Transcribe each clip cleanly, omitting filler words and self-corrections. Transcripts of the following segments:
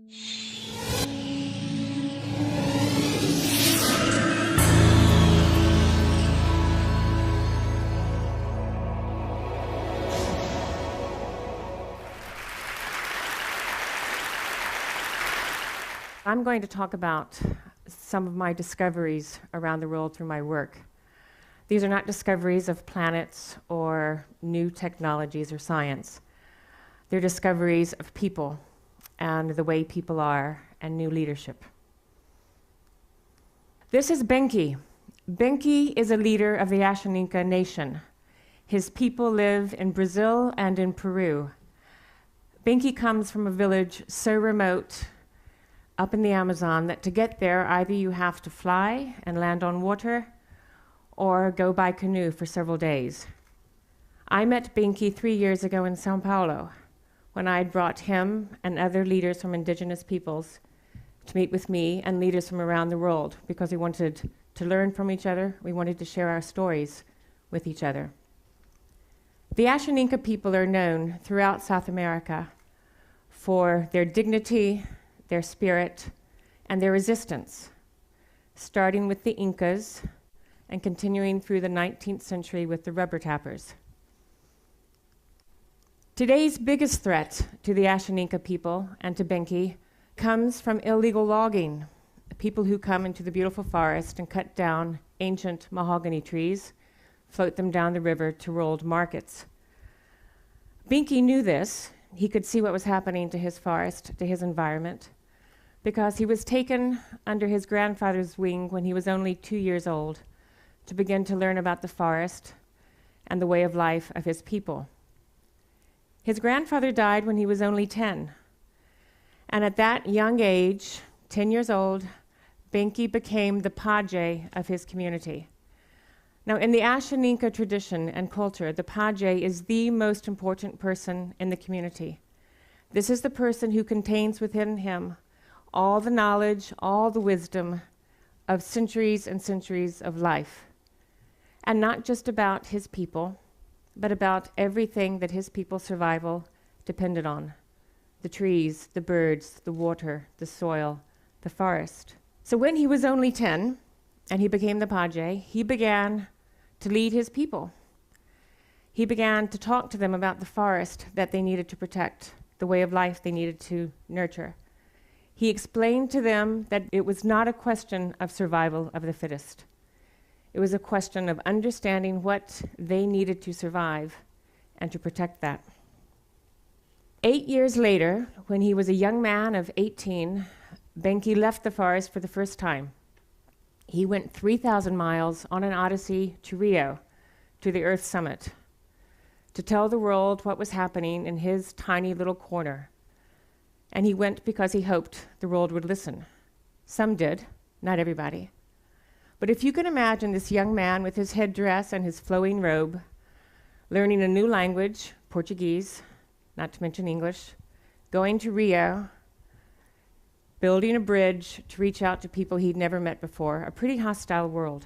I'm going to talk about some of my discoveries around the world through my work. These are not discoveries of planets or new technologies or science. They're discoveries of people and the way people are and new leadership. This is Benki. Benki is a leader of the Ashaninka nation. His people live in Brazil and in Peru. Benki comes from a village so remote up in the Amazon that to get there, either you have to fly and land on water or go by canoe for several days. I met Benki 3 years ago in Sao Paulo when I had brought him and other leaders from indigenous peoples to meet with me and leaders from around the world because we wanted to learn from each other. We wanted to share our stories with each other. The Ashaninka people are known throughout South America for their dignity, their spirit, and their resistance, starting with the Incas and continuing through the 19th century with the rubber tappers. Today's biggest threat to the Ashaninka people and to Benki comes from illegal logging, people who come into the beautiful forest and cut down ancient mahogany trees, float them down the river to world markets. Benki knew this. He could see what was happening to his forest, to his environment, because he was taken under his grandfather's wing when he was only 2 years old to begin to learn about the forest and the way of life of his people. His grandfather died when he was only 10. And at that young age, 10 years old, Benki became the paje of his community. Now, in the Ashaninka tradition and culture, the paje is the most important person in the community. This is the person who contains within him all the knowledge, all the wisdom of centuries and centuries of life. And not just about his people, but about everything that his people's survival depended on. The trees, the birds, the water, the soil, the forest. So when he was only 10, and he became the paje, he began to lead his people. He began to talk to them about the forest that they needed to protect, the way of life they needed to nurture. He explained to them that it was not a question of survival of the fittest. It was a question of understanding what they needed to survive and to protect that. 8 years later, when he was a young man of 18, Benki left the forest for the first time. He went 3,000 miles on an odyssey to Rio, to the Earth Summit, to tell the world what was happening in his tiny little corner. And he went because he hoped the world would listen. Some did, not everybody. But if you can imagine this young man with his headdress and his flowing robe, learning a new language, Portuguese, not to mention English, going to Rio, building a bridge to reach out to people he'd never met before, a pretty hostile world.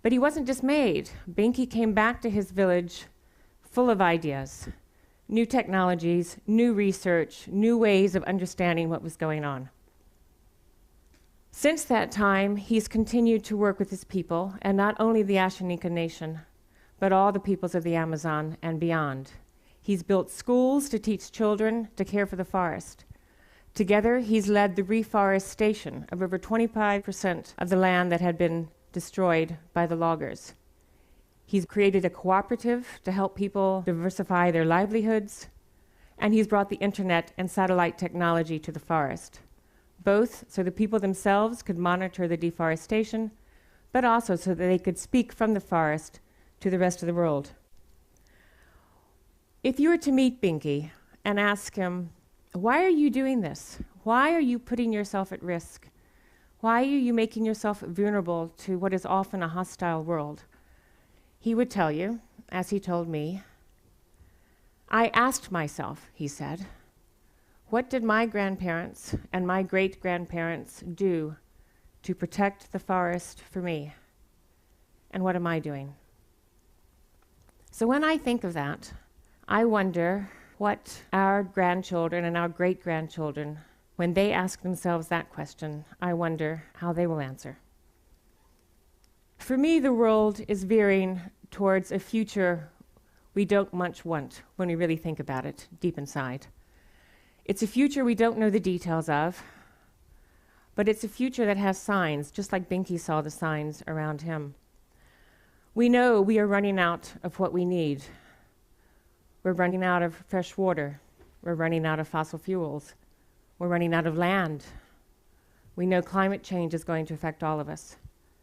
But he wasn't dismayed. Benki came back to his village full of ideas, new technologies, new research, new ways of understanding what was going on. Since that time, he's continued to work with his people, and not only the Ashaninka nation, but all the peoples of the Amazon and beyond. He's built schools to teach children to care for the forest. Together, he's led the reforestation of over 25% of the land that had been destroyed by the loggers. He's created a cooperative to help people diversify their livelihoods, and he's brought the internet and satellite technology to the forest, both so the people themselves could monitor the deforestation, but also so that they could speak from the forest to the rest of the world. If you were to meet Benki and ask him, why are you doing this? Why are you putting yourself at risk? Why are you making yourself vulnerable to what is often a hostile world? He would tell you, as he told me, I asked myself, he said, what did my grandparents and my great-grandparents do to protect the forest for me? And what am I doing? So when I think of that, I wonder, what our grandchildren and our great-grandchildren, when they ask themselves that question, I wonder how they will answer. For me, the world is veering towards a future we don't much want when we really think about it deep inside. It's a future we don't know the details of, but it's a future that has signs, just like Binky saw the signs around him. We know we are running out of what we need. We're running out of fresh water. We're running out of fossil fuels. We're running out of land. We know climate change is going to affect all of us.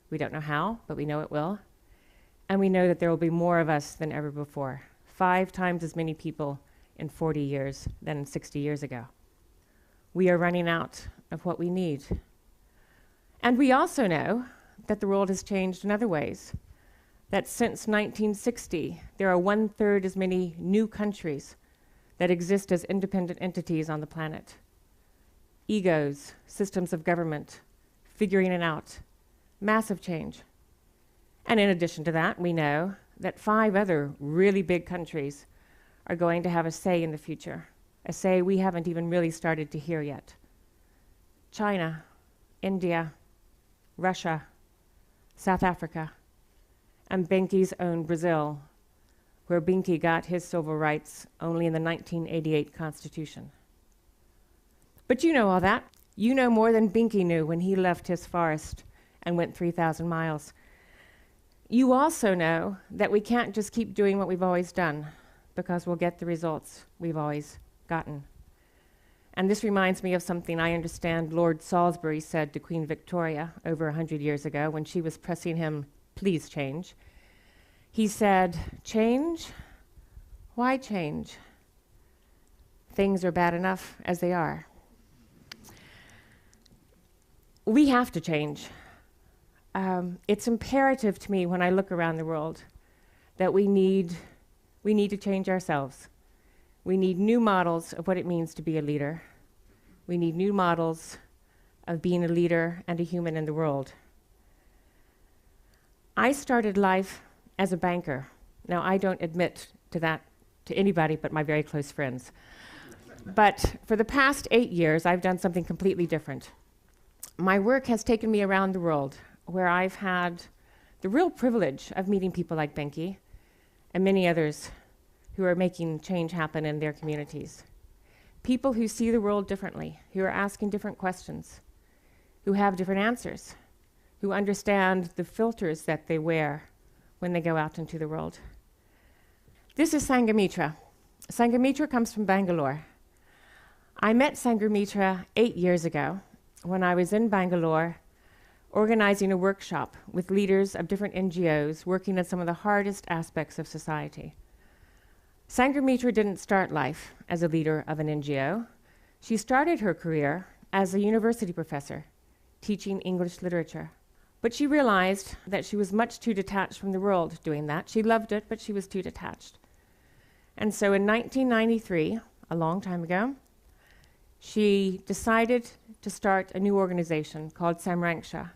We don't know how, but we know it will. And we know that there will be more of us than ever before, 5 times as many people in 40 years than 60 years ago. We are running out of what we need. And we also know that the world has changed in other ways, that since 1960, there are 1/3 as many new countries that exist as independent entities on the planet. Egos, systems of government, figuring it out, massive change. And in addition to that, we know that 5 other really big countries are going to have a say in the future, a say we haven't even really started to hear yet. China, India, Russia, South Africa, and Binky's own Brazil, where Binky got his civil rights only in the 1988 Constitution. But you know all that. You know more than Binky knew when he left his forest and went 3,000 miles. You also know that we can't just keep doing what we've always done, because we'll get the results we've always gotten. And this reminds me of something I understand Lord Salisbury said to Queen Victoria over 100 years ago when she was pressing him, please change. He said, change? Why change? Things are bad enough as they are. We have to change. It's imperative to me when I look around the world that we need to change ourselves. We need new models of what it means to be a leader. We need new models of being a leader and a human in the world. I started life as a banker. Now, I don't admit to that to anybody but my very close friends. But for the past 8 years, I've done something completely different. My work has taken me around the world, where I've had the real privilege of meeting people like Binky and many others who are making change happen in their communities. People who see the world differently, who are asking different questions, who have different answers, who understand the filters that they wear when they go out into the world. This is Sanghamitra. Sanghamitra comes from Bangalore. I met Sanghamitra 8 years ago when I was in Bangalore organizing a workshop with leaders of different NGOs working on some of the hardest aspects of society. Sanghamitra didn't start life as a leader of an NGO. She started her career as a university professor, teaching English literature. But she realized that she was much too detached from the world doing that. She loved it, but she was too detached. And so in 1993, a long time ago, she decided to start a new organization called Samraksha,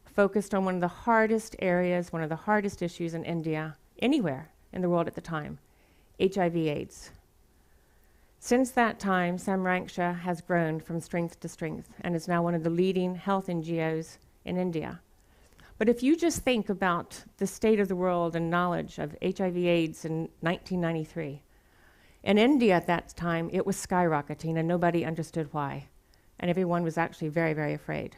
focused on one of the hardest areas, one of the hardest issues in India, anywhere in the world at the time, HIV/AIDS. Since that time, Samraksha has grown from strength to strength and is now one of the leading health NGOs in India. But if you just think about the state of the world and knowledge of HIV/AIDS in 1993, in India at that time, it was skyrocketing and nobody understood why. And everyone was actually very, very afraid.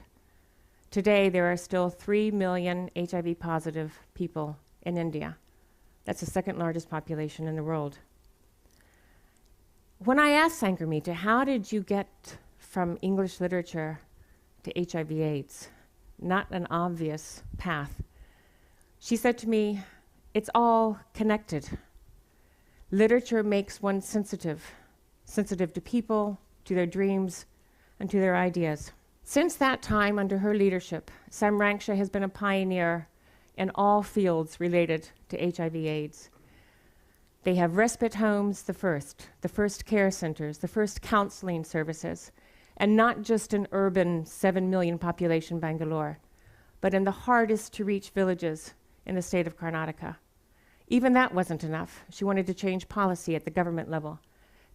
Today, there are still 3 million HIV positive people in India. That's the second largest population in the world. When I asked Sanghamitra, how did you get from English literature to HIV/AIDS? Not an obvious path. She said to me, it's all connected. Literature makes one sensitive to people, to their dreams, and to their ideas. Since that time, under her leadership, Samraksha has been a pioneer in all fields related to HIV/AIDS. They have respite homes, the first care centers, the first counseling services, and not just in urban 7 million population Bangalore, but in the hardest to reach villages in the state of Karnataka. Even that wasn't enough. She wanted to change policy at the government level.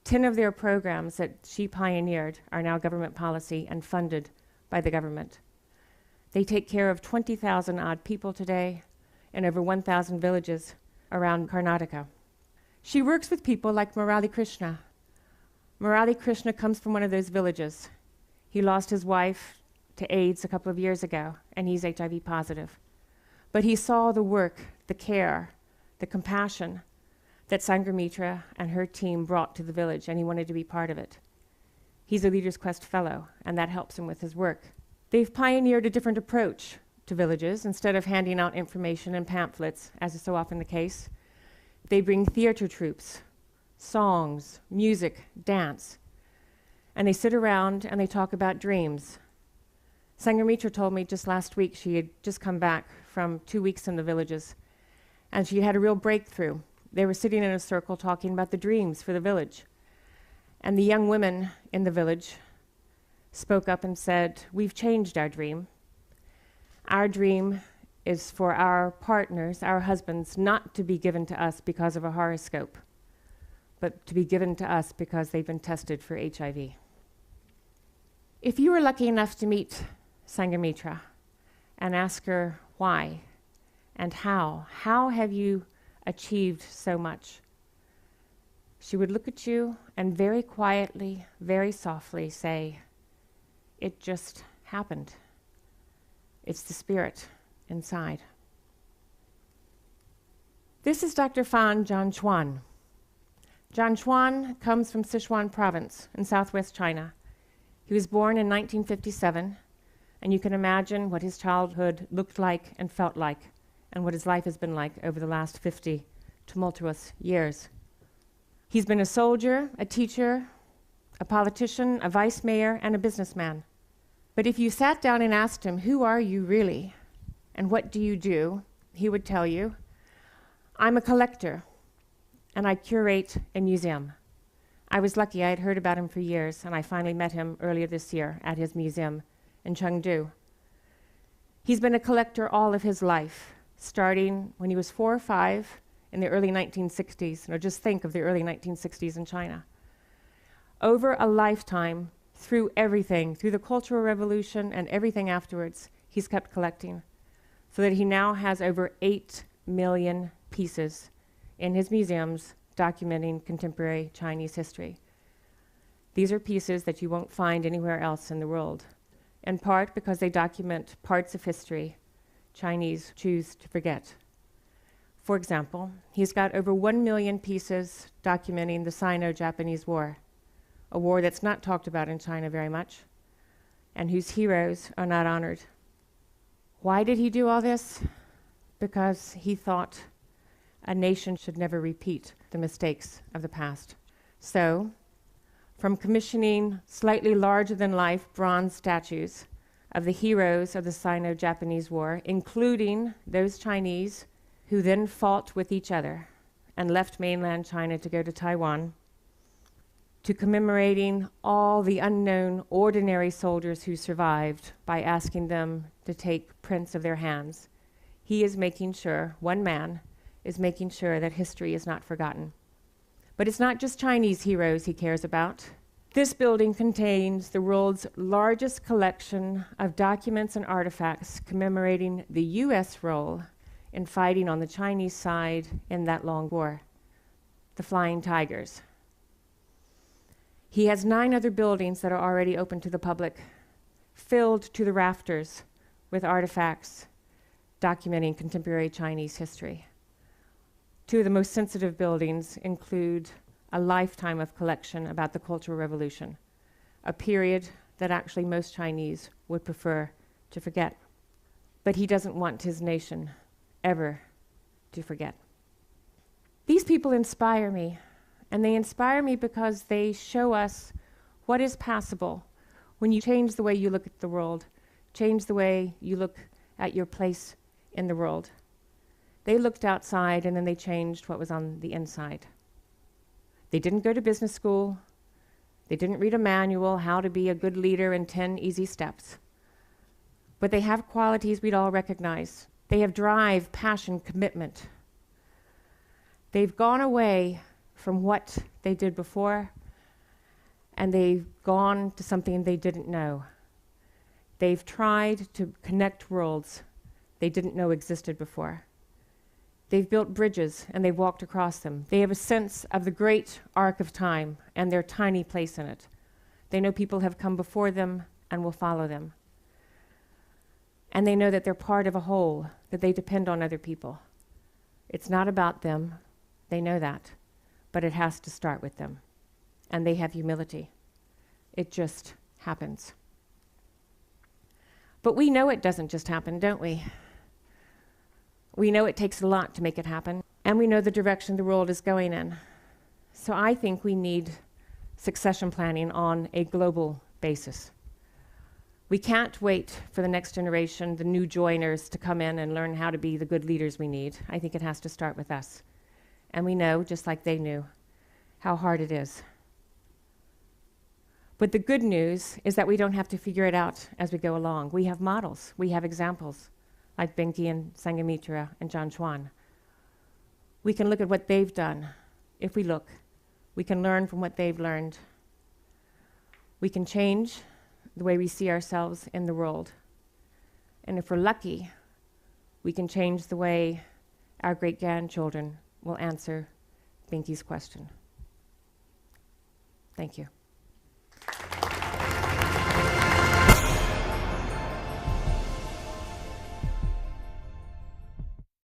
10 of their programs that she pioneered are now government policy and funded by the government. They take care of 20,000 odd people today in over 1,000 villages around Karnataka. She works with people like Murali Krishna. Murali Krishna comes from one of those villages. He lost his wife to AIDS a couple of years ago, and he's HIV positive. But he saw the work, the care, the compassion that Sanghamitra and her team brought to the village, and he wanted to be part of it. He's a Leaders Quest Fellow, and that helps him with his work. They've pioneered a different approach to villages. Instead of handing out information in pamphlets, as is so often the case, they bring theater troupes, songs, music, dance, and they sit around and they talk about dreams. Sanghamitra told me just last week she had just come back from 2 weeks in the villages, and she had a real breakthrough. They were sitting in a circle talking about the dreams for the village. And the young women in the village spoke up and said, "We've changed our dream. Our dream is for our partners, our husbands, not to be given to us because of a horoscope, but to be given to us because they've been tested for HIV." If you were lucky enough to meet Sanghamitra and ask her why and how have you achieved so much, she would look at you and very quietly, very softly say, "It just happened. It's the spirit inside." This is Dr. Fan Jianchuan. Jianchuan comes from Sichuan province in southwest China. He was born in 1957, and you can imagine what his childhood looked like and felt like, and what his life has been like over the last 50 tumultuous years. He's been a soldier, a teacher, a politician, a vice mayor, and a businessman. But if you sat down and asked him, "Who are you really, and what do you do?" he would tell you, "I'm a collector, and I curate a museum." I was lucky. I had heard about him for years, and I finally met him earlier this year at his museum in Chengdu. He's been a collector all of his life, starting when he was 4 or 5 in the early 1960s. Now just think of the early 1960s in China. Over a lifetime, through everything, through the Cultural Revolution and everything afterwards, he's kept collecting, so that he now has over 8 million pieces in his museums documenting contemporary Chinese history. These are pieces that you won't find anywhere else in the world, in part because they document parts of history Chinese choose to forget. For example, he's got over 1 million pieces documenting the Sino-Japanese War, a war that's not talked about in China very much, and whose heroes are not honored. Why did he do all this? Because he thought a nation should never repeat the mistakes of the past. So, from commissioning slightly larger-than-life bronze statues of the heroes of the Sino-Japanese War, including those Chinese who then fought with each other and left mainland China to go to Taiwan, to commemorating all the unknown ordinary soldiers who survived by asking them to take prints of their hands. He is making sure, one man is making sure that history is not forgotten. But it's not just Chinese heroes he cares about. This building contains the world's largest collection of documents and artifacts commemorating the US role in fighting on the Chinese side in that long war, the Flying Tigers. He has 9 other buildings that are already open to the public, filled to the rafters with artifacts documenting contemporary Chinese history. 2 of the most sensitive buildings include a lifetime of collection about the Cultural Revolution, a period that actually most Chinese would prefer to forget. But he doesn't want his nation ever to forget. These people inspire me, and they inspire me because they show us what is possible when you change the way you look at the world, change the way you look at your place in the world. They looked outside and then they changed what was on the inside. They didn't go to business school. They didn't read a manual, how to be a good leader in 10 easy steps. But they have qualities we'd all recognize. They have drive, passion, commitment. They've gone away from what they did before and they've gone to something they didn't know. They've tried to connect worlds they didn't know existed before. They've built bridges and they've walked across them. They have a sense of the great arc of time and their tiny place in it. They know people have come before them and will follow them. And they know that they're part of a whole, that they depend on other people. It's not about them, they know that, but it has to start with them. And they have humility. It just happens. But we know it doesn't just happen, don't we? We know it takes a lot to make it happen, and we know the direction the world is going in. So I think we need succession planning on a global basis. We can't wait for the next generation, the new joiners, to come in and learn how to be the good leaders we need. I think it has to start with us. And we know, just like they knew, how hard it is. But the good news is that we don't have to figure it out as we go along. We have models, we have examples, like Benki and Sanghamitra and John Chuan. We can look at what they've done. If we look, we can learn from what they've learned. We can change the way we see ourselves in the world. And if we're lucky, we can change the way our great-grandchildren will answer Benki's question. Thank you.